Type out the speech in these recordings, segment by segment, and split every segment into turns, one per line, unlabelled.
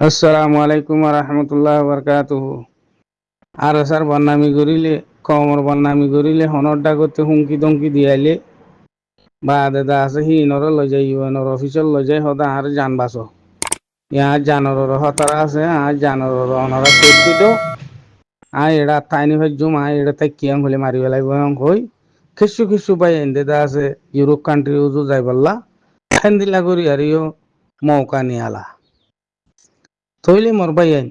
আসসালামু আলাইকুম রহমতুল্লাহ বরকাতুহ। আর স্যার বন্নামি করিলে কমর বন্নামি করিলে হনর ডাকতে হুমকি দমকি দিয়াইলে বা দাদা আছে হি নর লই যাই ইউএনর অফিসর লই যাই সদা আর জান বাঁচ ইয়ার জানর হতারা আছে আর জানর অনরা সেফটি দো এড়া তাইনি ভাই জুম এড়া তাই কিয়াম হলে মারি বেলাই বয়ং হই খিসু খিসু পাই এনদেদা আছে ইউরোপ কান্ট্রি উজু যাই বললা হেন্দিলা করি আর ইও মৌকা নিয়ালা থইলে মোর ভাই আইন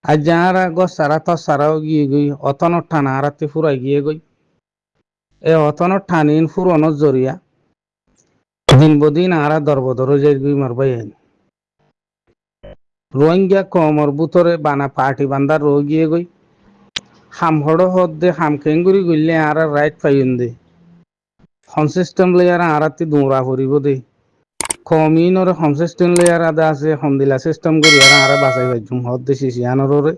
আর যারা গো সারা তো সারাও গিয়ে গই অতন ঠানা আরাতে ফুরাই গিয়ে গই এ অতন ঠানিন ফুরনোর জরিয়া দিন বদিন আরা দরবদর যাই গই মোর ভাই আইন রোহিঙ্গা কমর বুতরে বানা পার্টি বান্দার রো গিয়ে গই হাম হড় হদ দে হাম খেঙ্গুরি গইলে আর রাইট পাইন দে হন সিস্টেম লেয়ার আরাতে দৌড়া করিব দে কমিনর হোম সিস্টেম লেয়ার আদা আছে হমদিলা সিস্টেম করি আর আরা বাঁচাই পাইছুম হদ দে সিসিয়ানরে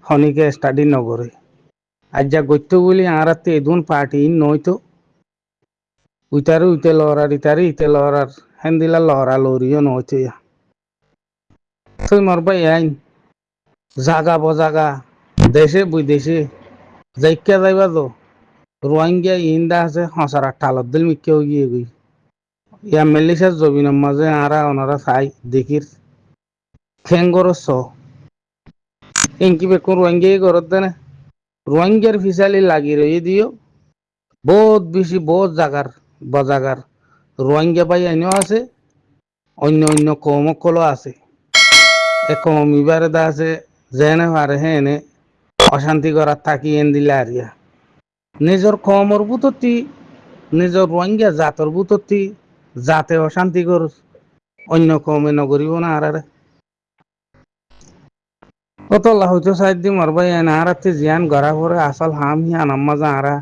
হনিকে স্টাডি নগরে আজ যা গত্য বলি আরাতে এদুন পার্টি নয়তো উইতারে উইতে লড়ার ইতারে ইতে লড়ার হেন্দিলা লড়া লড়িও নয়তো তুই মরবাই আইন জাগা বজাগা দেশে বিদেশে যাইকা যাইবা তো রোহিঙ্গা ইন্দা আছে হসারা টালত দিল মিকে গিয়ে গই ইয়া মেলিসা জবিনের মাঝে আরা ওনারা চাই দেখির খেঙ্গর স ইনকি বেকুন রোহিঙ্গা ঘরত দেনে রোহিঙ্গার ফিসালি লাগি রয়ে দিও বহুত বেশি বহুত জাগার বজাগার রোহিঙ্গা পাই আইনও আছে অন্য অন্য কৌমকলও আছে এ কম ইবারে দা আছে যেনে পারে হেনে অশান্তি করার থাকি এন দিলে আরিয়া নিজের কমর বুততি নিজের রোহিঙ্গা জাতর বুততি জাতে অশান্তি কর অন্য কমে নগরিব না আরারে অত হয়তো সাইড দি মরবাই আইন আরাতে জিয়ান গড়া পরে আসল হাম হিয়ান আম্মা আরা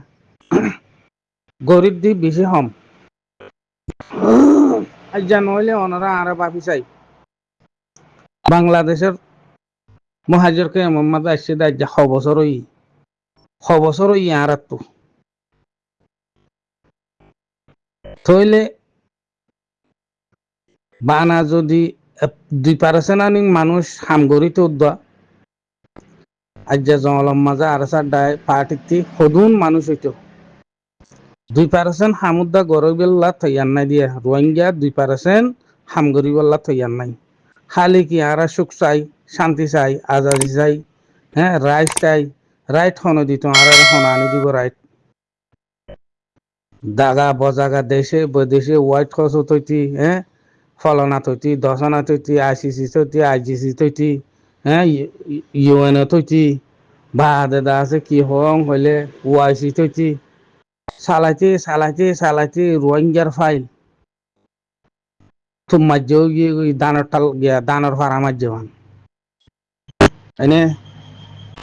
গরিব দি বেশি হম আজ যা নইলে ওনারা আরা বাপি চাই বাংলাদেশের মহাজরকে মোহাম্মদ আসছে দা যা ছ বছর হই আর তো থইলে বানা যদি 2% আনি মানুষ হামগরি তো উদ্দা আজ যা জঙ্গলম মাজা আর সাড্ডায় পার্টিতে সদুন মানুষ হইতো 2% হামুদ্দা গরবেল্লা থইয়ার নাই দিয়ে রোহিঙ্গা 2% হামগরি বল্লা থইয়ার নাই খালি কি আরা সুখ চাই শান্তি চাই আজাদি চাই হ্যাঁ রাইট চাই রাইট হন দিত আর হন আনি দিব রাইট দাগা বজাগা দেশে বদেশে হোয়াইট হাউস তৈতি হ্যাঁ ফলনা তৈতি দশনা তৈতি আইসিসি তৈতি আইজিসি তৈতি হ্যাঁ ইউএনও তৈতি বা দাদা আছে কি হং হইলে ওআইসি তৈতি চালাইতে রোহিঙ্গার ফাইল তুম মাঝেও গিয়ে দানর টাল গিয়া দানর ভাড়া মাঝে এনে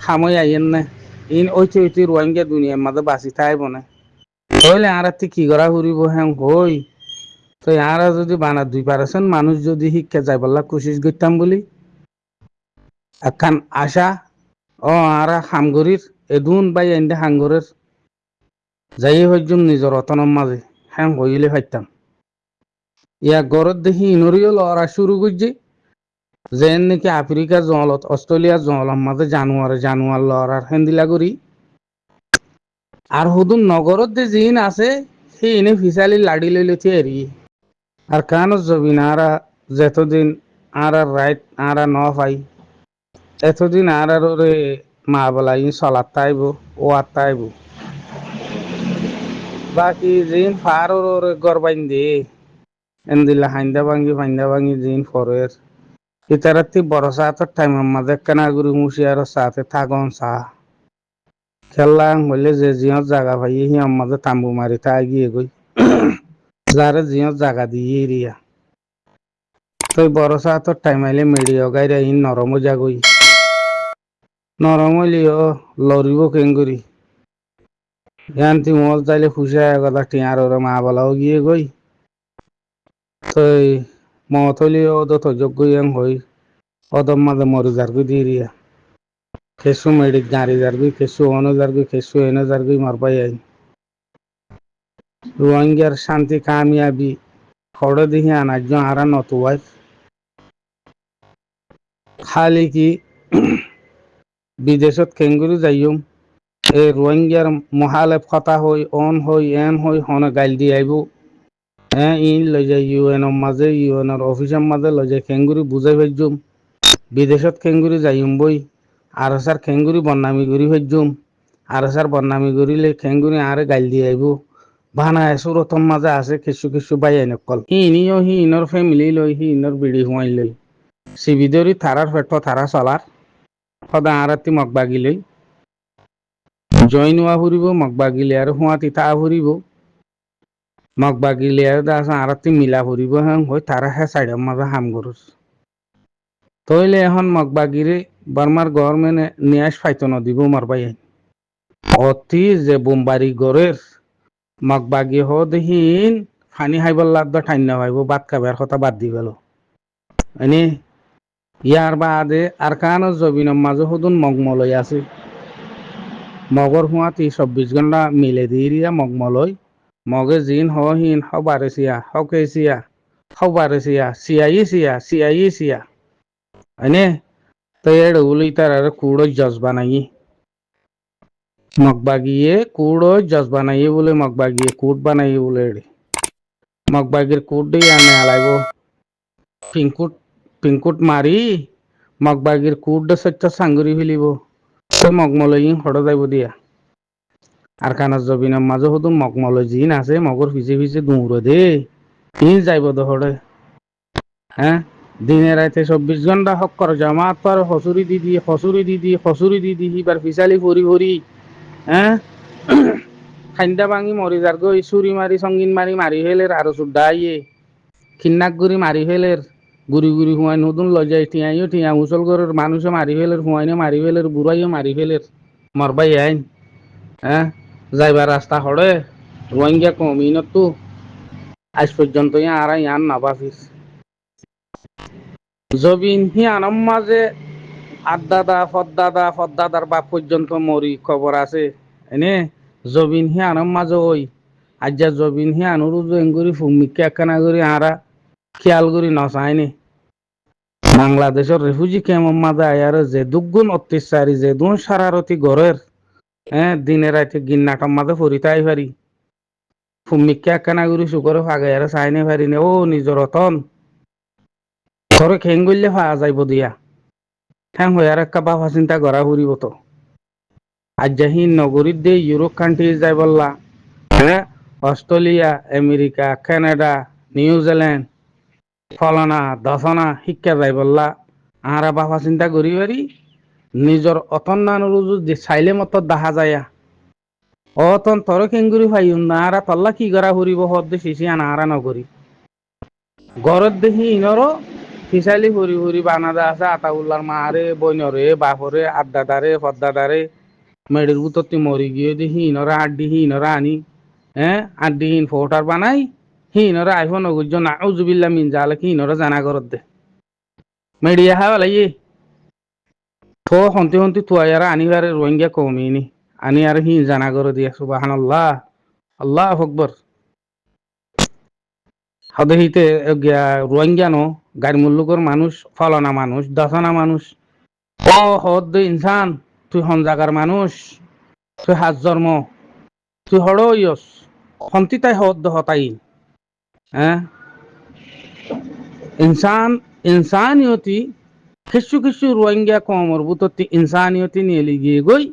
খামই আইয়েন না ইন ওইতে রোহিঙ্গা দুনিয়ার মাঝে বাঁচি তাই বনে হইলে আর কি করা ফুরিব হ্যাঁ হই তো আর যদি বানা 2% মানুষ যদি শিক্ষা যাই বললা কোশিশ করতাম বলি একখান আশা আর হামগরির এদুন বাই এন্দে হাঙ্গরের যাই হইজুম নিজের অতনম মাঝে হ্যাঁ হইলে পাইতাম ইয়া গরত দেখি ইনরিও লড়া শুরু করছে যেন নাকি আফ্রিকার জঙ্গলত অস্ট্রেলিয়ার জঙ্গলের মাঝে জানুয়ার লড়ার হেন্দিলা করি আর হুদুন নগরত যে জিন আছে সেই এনে ফিসালি লাড়ি লইলেছে এরি আর কান জবিন আরা যতদিন আর রাইট আর ন পাই এতদিন আর রে মা বলা ইন চলাত তাইব ও আর তাইব বাকি জিন ফার গরবাইন দে এন্দিলা হাইন্দা ভাঙ্গি জিন ফরের ইতারাতি বড় সাথর টাইম মাঝে কানা গুরু মুশিয়ার সাথে থাকন সা খেললা হইলে যে জিয়ত জাগা ভাই হি আমাদের তাম্বু মারি তা গিয়ে গই যারে জিয়ত জাগা দিয়ে এরিয়া তো বড় সাথর টাইম আইলে মেডিও গাইরা ইন নরম জাগই নরম হইলিও লড়িব কেঙ্গুরি ইয়ান্তি মল চাইলে খুশি কথা টিয়ার ওরে মা বলাও গিয়ে গই তই মতলিও তো যোগ্য হই অদম মাঝে মরি যারগি দিয়ে কেসু মেডিক গাড়ি যারগি কেসু অনো যারগি কেসু এনে যারগি মারবাই আই রোহিঙ্গার শান্তি কামিয়াবি খড়ে দিহি আনাজ আরা নতুয়াই খালি কি বিদেশত কেংগুরি যাইম এই রোহিঙ্গার মহালেপ কথা হই অন হই এন হই হনে গাইল দি আইব ইন লৈ যায় ইউএনৰ মাঝে ইউএনৰ অফিসের মাঝে লৈ যায় কেংগুরি বুঝাই ফেলছুম বিদেশত কেংগুরি যাইম বই আর স্যার কেংগুরি বন্নামি করি ফেলছুম আর স্যার বন্নামি করিলে কেংগুরি আরে গাইল দি আইব ভানা সুরতম মাঝে আছে কিছু কিছু বাই নকল ইনিও হি ইনর ফ্যামিলি লই হি ইনর বিড়ি হুয়াই লই সিবিদরি থারার পেট থারা চলার সদা আরাতি মগবাগি লই জইন হওয়া ফুরিব মগবাগিলে আর হুয়া তিতা ফুরিব মগবাগিলে আর দাস আরাতি মিলা ফুরিব হ্যাঁ হই তারা হ্যাঁ সাইডের মাঝে হাম গরুস তইলে এখন মগবাগিরে বার্মার গভর্নমেন্ট নিয়াস ফাইতো নদিব মারবাই অতি যে বোমবারি গড়ের মগবাগি হ দেহিন ফানি খাইবার লাগবে ঠাইন না ভাইব বাদ খাবার কথা বাদ দি গেল এনে ইয়ার বাদে আর কানো জবিনের মাঝে সদুন মগমলই আছে মগর হুঁয়াতি 24 ঘন্টা মিলে দিরিয়া মগমলই মগে জিন হিন হবারেছিয়া হকেছিয়া হবারেছিয়া সিয়াই এনে তো এর উলি তার কুড়ো জজ বানাই মগবাগিয়ে কুড়ো জজ বানাইয়ে বলে মগবাগিয়ে কুট বানাইয়ে বলে এড়ে মগবাগির কুট দিয়ে আনে আলাইব পিঙ্কুট মারি মগবাগির কুট সত্য সাঙ্গুরি ফেলিব তো মগমলই হড় যাইব দিয়া আর কানার জবিনের মাঝে শুধু মগমলই জিন আছে মগর পিছে পিছে দৌড়ে দে ইন যাইব দহড়ে হ্যাঁ দিনে রাতে 24 ঘন্টা হক্কর জামাত পার হসুরি দিদি হিবার ফিসালি ফরি হ্যাঁ খান্দা ভাঙি মরি যার গই চুরি মারি সঙ্গিন মারি ফেলের আরো চুড্ডা আইয়ে খিন্নাক গুড়ি মারি ফেলের গুড়ি হুয়াই নতুন লজাই টিয়া মুসলগরের মানুষে মারি ফেলের হুয়াইনে মারি ফেলের বুড়াইও মারি ফেলের মরবাই আইন হ্যাঁ যাইবার রাস্তা হড়ে রোহিঙ্গা কমিনত তো আজ পর্যন্ত আর ইয়ান নাবাফিস জবিন হি আনম মাঝে ফদ্দাদার বাপ পর্যন্ত মরি খবর আছে এনে জবিন হি আনম মাঝে ওই আজ্জা জবিন হি আনুরু এঙ্গুরি ফুমিকে একখানা করি আরা খেয়াল করি নসায়নি বাংলাদেশের রেফিউজি কেমন মাঝে আয়ার যে দুগুণ অত্যাচারী যে দুন সারারতি গড়ের দিনে রাতে গিন্নাটম মাঝে ফরিতাই পারি ফুমিকে একখানা করি সুকরে ফাগাইয়ার চাইনে পারি নে ও নিজর রতন ঘরে খেং গললে পাওয়া যাইব দিয়া ঠ্যাং হয়ে আর একটা বাফা চিন্তা করা ফুরিব তো আজ্জাহীন নগরীর দিয়ে ইউরোপ কান্ট্রি যাই বললা হ্যাঁ Australia America Canada New Zealand Falna দশনা শিক্ষা যাই বললা আহারা বাফা চিন্তা করি পারি নিজর অতন নানুরু যে চাইলে মত দেখা যায় অতন তর কেঙ্গুরি ফাইম না আরা তল্লা কি করা ফুরিব হদ দে শিশি আনাহারা নগরী গরত দেখি ইনরও ফিসালি ফুরি বানাদা আছে আতাউল্লার মারে বইনরে বাপরে আড্ডাদারে ফদ্দাদারে মেডির বুততি মরি গিয়ে দেখি ইনরা আড্ডি ইনরা আনি আড্ডিহীন ফোটার বানাই ইনরা আইফোন নগুজ না উজুবিল্লা মিন জালে কি ইনরা জানা করত দে মেডিয়া হাওয়ালাই থো হন্তি তুয়ারা আনিবারে রোহিঙ্গা কমিনি আনি আর হি জানা করে দিয়া সুবহানাল্লাহ আল্লাহু আকবার হদহিতে রোহিঙ্গা নো গাড়ি মুল্লুকর মানুষ ফলনা মানুষ দশনা মানুষ ও হদ ইনসান তুই হন জাগার মানুষ তুই হাজ জন্ম তুই হড় ইয়স হন্তি তাই হদ হতাই হ্যাঁ ইনসানিয়তি কিছু রোহিঙ্গা কমর বুততি ইনসানিয়তি নিয়ে গিয়ে গই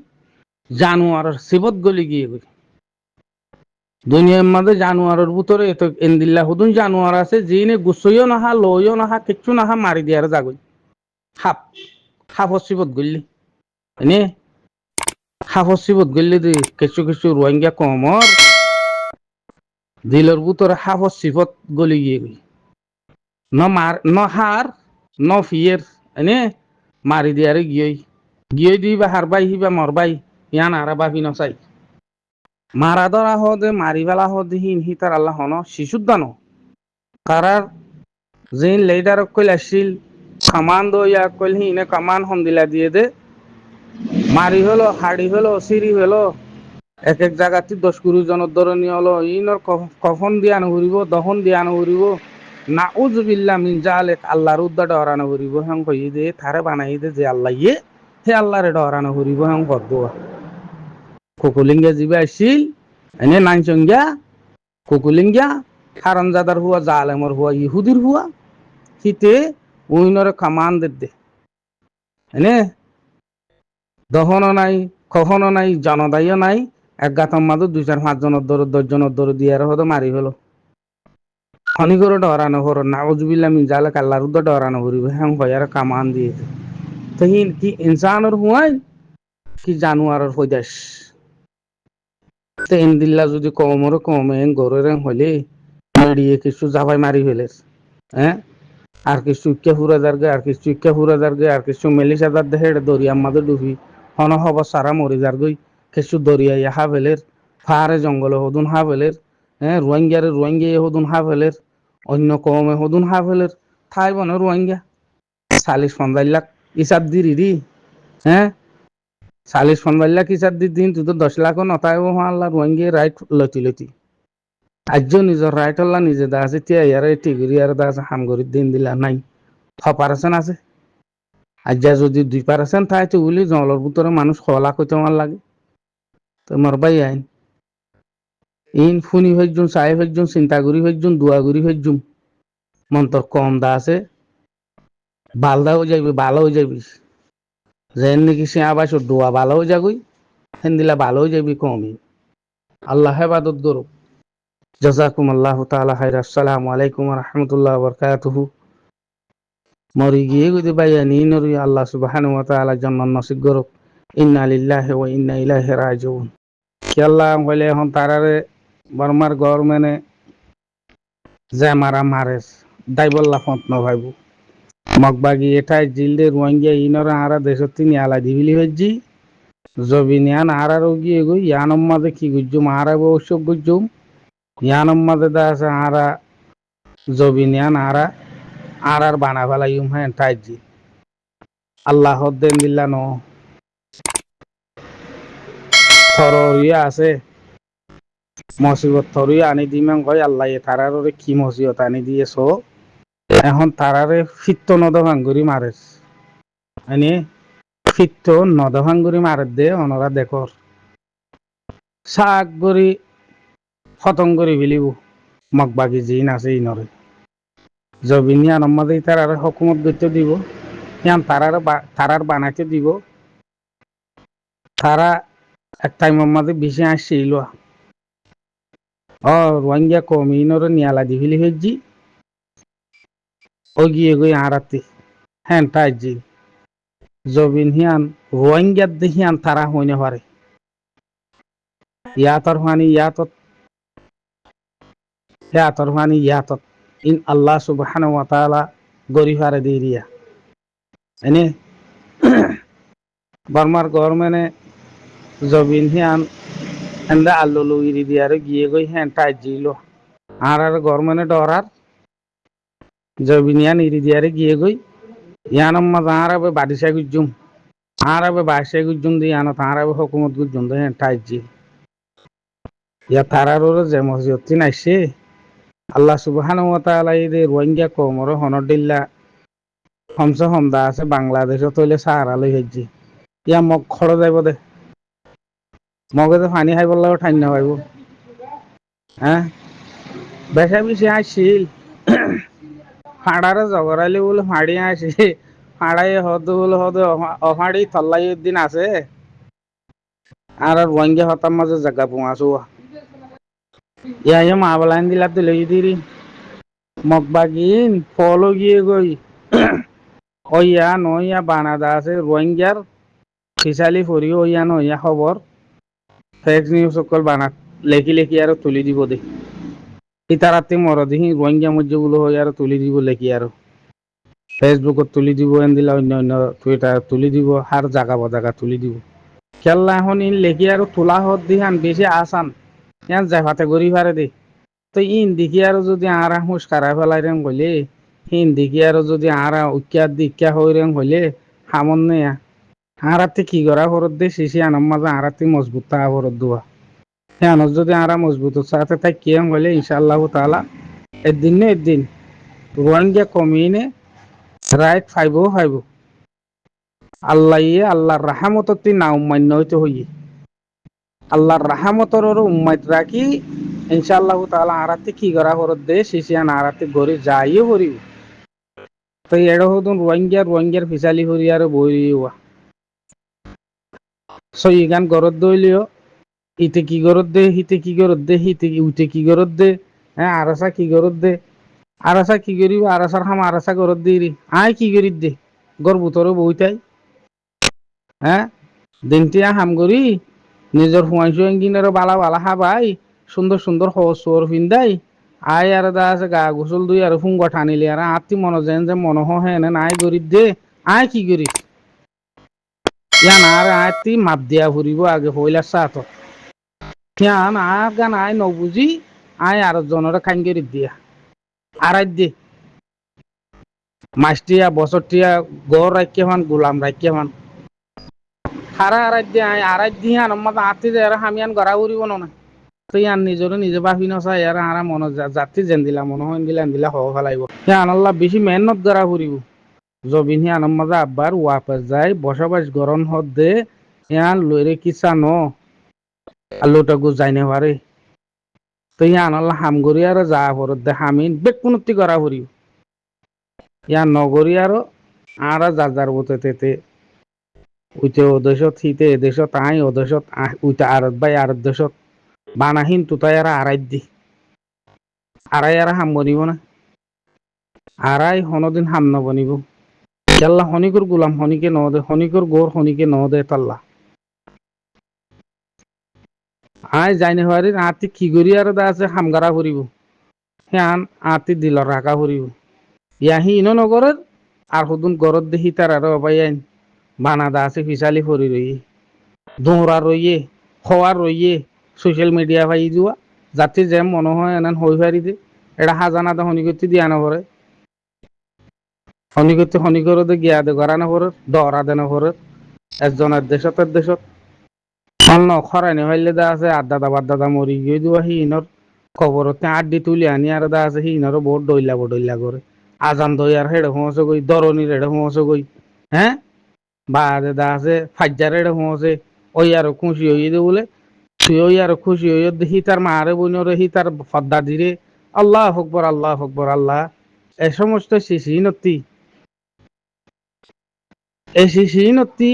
জানুয়ারের সিবত গলি গিয়ে গই দুনিয়ার মাঝে জানুয়ারের ভিতরে এত এন্দিল্লা হুদুন জানুয়ার আছে যিনি গুছইও নাহা লইও নাহা কিচ্ছু নাহা মারি দিয়ার যাগই হাফ হসিবত গলি এনে হাফ হসিবত গলি দি কিছু রোহিঙ্গা কমর দিলের ভিতরে হাফ হসিবত গলি গিয়ে গই ন হার ন ফিয়ের এনে মারি দিয়ারে গিয়ে দিবা হারবাই হিবা মরবাই ইয়ান আরা বাপি নচাই মারা ধরা হদে মারি বেলা হদে হি তার আল্লাহ হন শিশুদ্দানো কারার যেন লেডার কইল আসছিল কামান দইয়া কইল হিনে কামান হন্দিলা দিয়ে দে মারি হলো হাড়ি হলো সিঁড়ি হলো এক জায়গাতে 10-20 জনের ধরনী হলো ইনর কফন দিয়া নুরিব দহন দিয়া নুরিব নাউজুবিল্লাহ মিন জালিক আল্লাহর উদ্দা ডরানো করিব হ্যাং কই দে থারে বানাই দে যে আল্লাহ ইয়ে হে আল্লাহরে ডরানো করিব হ্যাং বদুয়া কুকুলিঙ্গা জিবে আসিল এনে নাইচঙ্গা কুকুলিঙ্গা হারামজাদার হুয়া জালেমর হুয়া ইহুদির হুয়া হিতে উইনরে কামান দে এনে দহনও নাই কখনো নাই জনদায়ও নাই এক গাতম মাদু 2-4-5 জনের দর 10 জনের দর দিয়ে হতো মারি ফেলো খনি করে ডরানো করো নাউজুবিল্লাহ মিন জালিক আল্লাহর উদ্দা ডরানো করিব হ্যাং ভয়ার কামান দিয়ে তহিন কি ইনসানের হুয়াই কি জানুয়ারের হইদাস তো ইন্দিল্লা যদি কমর কমে গরের হলে মেরিয়ে কিছু জাবাই মারি ফেলে হ্যাঁ আর কিছু ইক্কা ফুরা যারগে আর কিছু ইক্কা ফুরা যারগে আর কিছু মেলিসা যার দেহে দরিয়ার মাঝে ডুবি হন হব সারা মরি যারগই কিছু দরিয়াই হা ফেলের ফারে জঙ্গলে হদুন হা ফেলের হ্যাঁ রোহিঙ্গিয়া হদুন হা ফেলের অন্য কমে হদুন হা ফেলের ঠাই বনে রোহিঙ্গা 40-50 লাখ ইসাব দি হ্যাঁ 40-50 লাখ ইসাব দিন তুই তো 10 লাখও নতাই আল্লাহ রোহিঙ্গিয়া রাইট লতি আজ নিজের রাইট আল্লাহ নিজে দা আছে তিয়া ইয়ারে টিগরি আর দা আছে হামগরির দিন দিলা নাই 6% আছে আজ যদি 2% থাকে তো বলি জঙ্গলের ভিতরে মানুষ খোলা কইতে আমার লাগে তোমার ভাই আইন ইন ফুনি হইজুন সাহেব হইজুন চিন্তাগুড়ি হইজুন দুয়াগুড়ি হইজুন মন্তর কম দা আছে বালদা হয়ে যাবি ভালো হয়ে যাবি যেন নাকি সে আবার দোয়া ভালো হয়ে যাবি হেন দিলা ভালো হয়ে যাবি কমই আল্লাহ হেবাদত করুক জাযাকুম আল্লাহ তাআলা খাইর আসসালামু আলাইকুম ওয়া রাহমাতুল্লাহি ওয়া বারাকাতুহু মরি গিয়ে যদি বাইয়ানি নরি আল্লাহ সুবহানাহু ওয়া তাআলা জান্নাত নসিব করুক ইন্না লিল্লাহি ওয়া ইন্না ইলাইহি রাজিউন কি আল্লাহ বলে এখন তারারে বর্মার গভর্নমেন্টে যে মারা মারেস দাইবল্লা ফন্ত নভাইব মগবাগি এটাই জিলদে রোহিঙ্গা ইনরা আরা দেশত তিনি আলা দিবিলি হজ্জি জবিনিয়ান আরা রোগী এগো ইয়ানম মাদে কি গুজ্জুম আরা বসব গুজ্জুম ইয়ানম মাদে দা আছে আরা জবিনিয়ান আরা আরার বানা ফেলাইম হ্যাঁ টাইজি আল্লাহ দেন দিল্লা ন থরিয়া আছে মসিবত থরিয়া আনি দিমাং কয় আল্লাহ তারারে কি মসিবত আনি দিয়েছ এখন তারারে ফিত্ত নদভাঙ্গুরি মারেস এনে ফিত্ত নদভাঙ্গুরি মারে দে অনরা দেখর শাক গরি খতম করে ফেলিব মগবাগি জিন আছে ইনরে জবিনিয়া নম্মাদে তারারে হকুমত গইতে দিব ইয়ান তারার বানাইতে দিব তারা এক টাইমের মাঝে বেশি আসছিল রোহিঙ্গা কমি ইনরে নিয়ালা দি ফেলি হজ্জি ও গিয়ে গই আরাতে হ্যাঁ তাইজি জবিন হিয়ান রোহিঙ্গার দেহিয়ান তারা হইনে পারে ইয়াতর ফানি ইয়াতত ইন আল্লাহ সুবহানাহু ওয়া তাআলা গরি ফারে দিরিয়া এনে বার্মার গভর্নমেন্টে জবিন হিয়ান এন্দা আল্লু ইরি দিয়ারে গিয়ে গই হ্যাঁ তাইজিল আর গভর্নমেন্টে ডরার জবিনিয়ান ইরি দিয়ারে গিয়ে গই ইয়ানম মাঝে আরাবে বাদিশা গুজুম আরাবে বাদশা গুজুম দি ইয়ানত আরাবে হুকুমত গুজুম দে হ্যাঁ তাইজি ইয়া তারার যে মসজিদটি নাইছে আল্লাহ সুবহানাহু ওয়া তাআলা এই রোহিঙ্গা কওমর হনদিল্লা কমসে কম দা আছে বাংলাদেশত হইলে সাহারা লই হজ্জি ইয়া মগ খড় যাইব দে মগে তো পানি খাইব লাগে ঠাই না পাইব হ্যাঁ বেশা বেশি আসছিল ফাড়ারে জগরাইলে বলে ফাড়ি আসি ফাড়াই হদু বলে হদু অফাড়ি থল্লাই দিন আছে আর রোহিঙ্গা হতার মাঝে জায়গা পোঁয়াছো ইয়া মা বলাইন দিলা তুলে দিরি মগবাগিন ফলো গিয়ে গই ওইয়া নইয়া বানাদা আছে রোহিঙ্গার খিসালি ফরি ওইয়া নইয়া খবর ফেক নিউজ সকল বানা লেখি লেখি আর তুলি দিব দে ইতারাতে মরদিহি রোহিঙ্গা মজ্জগুলো হই আর তুলি দিব লেখি আর ফেসবুকত তুলি দিব এন দিলা অন্য অন্য টুইটার তুলি দিব আর জাগা বজাগা তুলি দিব খেলা এখন ইন লেখি আর তোলা হত দিহান বেশি আসান ইয়ান জাফাতে গড়ি ফারে দে তো ইন দেখি আর যদি আরা হুঁশ কারা ফেলাই রেন হইলে হিন দেখি আর যদি আরা উক্কা দিক্কা হই রেন হইলে হামন নেয়া আরাতে কি করা ফরত দে শিশি আনার মাঝে আরাতে মজবুত থাকা ফরত দোয়া হ্যাঁ যদি আরা মজবুত সাথে তাই কিয়াম হইলে ইনশাআল্লাহ তাআলা একদিন না একদিন রোহিঙ্গা কমিনে রাইট ফাইব আল্লাহ আল্লাহর রাহামততি না উম্মান্য হইতে হইয়ে আল্লাহর রাহামতর উম্মাদ রাখি ইনশাআল্লাহ তাআলা আরাতে কি করা হরত দে শিশিয়ান আরাতে গরি যাইও হরি তো এড়ো হদুন রোহিঙ্গার ফিসালি হরি আর বইয়া সো ইগান গরত দইলিও ইতে কি গরত দে হিতে কি গরত দে হিতে উইতে কি গরত দে হ্যাঁ আরাসা কি গরত দে আরাসা কি করিব আরাসার হাম আরাসা গরত দিরি আয় কি করিত দে গর বুতরও বইতাই হ্যাঁ দিনটিয়া হাম করি নিজের হুঁয়াইশু এঙ্গিনের বালা বালা হাবাই সুন্দর সুন্দর হওয়ার ফিন্দাই আয় আর দা আছে গা গোসল দুই আর ফুঙ্গ ঠানিলি আর আত্মি মনে যেন যে মনে হেন নাই গরিব দে আয় কি করি ইয়ান আর আয়তি মাপ দিয়া ফুরিব আগে হইলার সাথ ইয়ান আর গান আয় নবুঝি আয় আর জনের খাইন করি দিয়া আড়াই দে মাসটিয়া বছরটিয়া গড় রাখিয়া মান গোলাম রাখিয়া মান হারা আড়াই দিয়ে আড়াই দিয়ে আনম্মা আতি যে আর হামিয়ান গড়া উড়িব না তুই আর নিজরে নিজে বাফি নচাই আর আরা মন যাত্রী যেন দিলা মনে হয় দিলা হব ফেলাইব সে আনাল্লা বেশি মেহনত গড়া ফুরিব জবিন হি আনম্মা আব্বার ওয়াপে যায় বসবাস গরম হত দে ইয়ান লইরে কিসা ন আল্লুটা গু যাইনে পারে তুই আনাল্লা হাম গড়ি আর যা পরত দে হামিন বেকুনতি গড়া ফুরিব ইয়ান নগরী আর আর যার বতে তেতে উইতে ও দেশত হিতে এ দেশত আই ও দেশত উইতে আরত বাই আরত দেশত বানাহীন তুতাই আর আড়াই দি আড়াই আর হাম বনিব না আড়াই হনদিন হাম নবনিব ইয়াল্লা হনিকর গুলাম হনিকে ন দে হনিকর গোর হনিকে ন দে তাল্লা আই যাইনে হওয়ারি আতি কি করি আর দা আছে হামগারা ফুরিব হ্যান আতি দিলর রাখা ফুরিব ইয়াহি ইনো নগরের আর হুদুন গরত দেখি তার আর অবাই আইন বানাদা আছে ফিসালি ফরি রইয়ে দৌড়া রইয়ে হওয়ার রইয়ে সোশ্যাল মিডিয়া পাই যোৱা যাতে যেম মনে হয় এনান হই ফারি দে এটা হাজানা দে হনিকতি দিয়া নপরে হনিকতি হনিকরতে গিয়া দে গড়া নপরে দহরা দে নপরে একজনের দেশত অন্য খরাই নেভাইলে দা আছে আড্ডা বাড্ডা মরি গিয়ে যোৱা সি ইনর খবরতে আড্ডি তুলি আনি আর দা আছে সি ইনর বহুত ডইলা করে আজান দই আর হেডে হুঁসে গই দরনির হেডে হুঁসে গই হ্যাঁ বা দা আছে ফাজ্জার হেডে হুঁসে ওই আর খুশি হইয়ে দে বলে তুই ওই আর খুশি হইয়ে দেখি তার মারে বইনরে হি তার ফদ্দা দিরে আল্লাহ আকবর আল্লাহ এ সমস্ত শিশি নতি এই শিশি নতি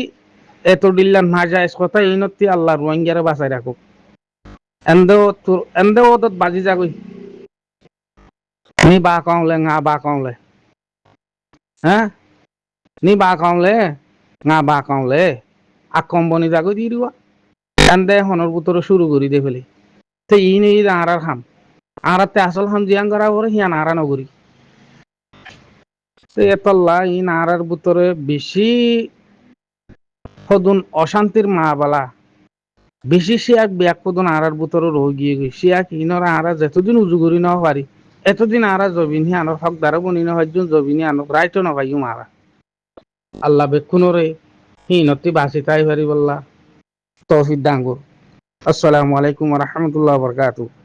এত ডিল্লা না যায় কথা এই নতি আল্লাহ রোহিঙ্গারে বাঁচাই রাখো এন্দেও ওদত বাজি যাগই নি বা কংলে ngা বা কংলে হ্যাঁ নি বা কংলে ngা বা কংলে আকম্বনি যাগই দি দিবা এন্দে হনর বুতরে শুরু করি দে ফেলে তো ই নেই আর খাম আরাতে আসল খাম জিয়ান করা পরে হিয়ান আরা নগরী তো এতল্লা ই নারার বুতরে বেশি সদুন অশান্তির মা বালা বেশি শিয়াক ব্যাক পদন আরার বুতরে রয়ে গিয়ে গই শিয়াক ইনরা আরা যতদিন উজু করি না পারি এতদিন আরা জবিনি আনর হক দ্বারা বনি না হয়জন জবিনি আনক রাইটো না ভাইও মারা আল্লাহ বেকুনরে হিনতি বাসি তাই পারি বললা তৌফিক ডাঙ্গুর আসসালামু আলাইকুম ওয়া রাহমাতুল্লাহি ওয়া বারাকাতুহু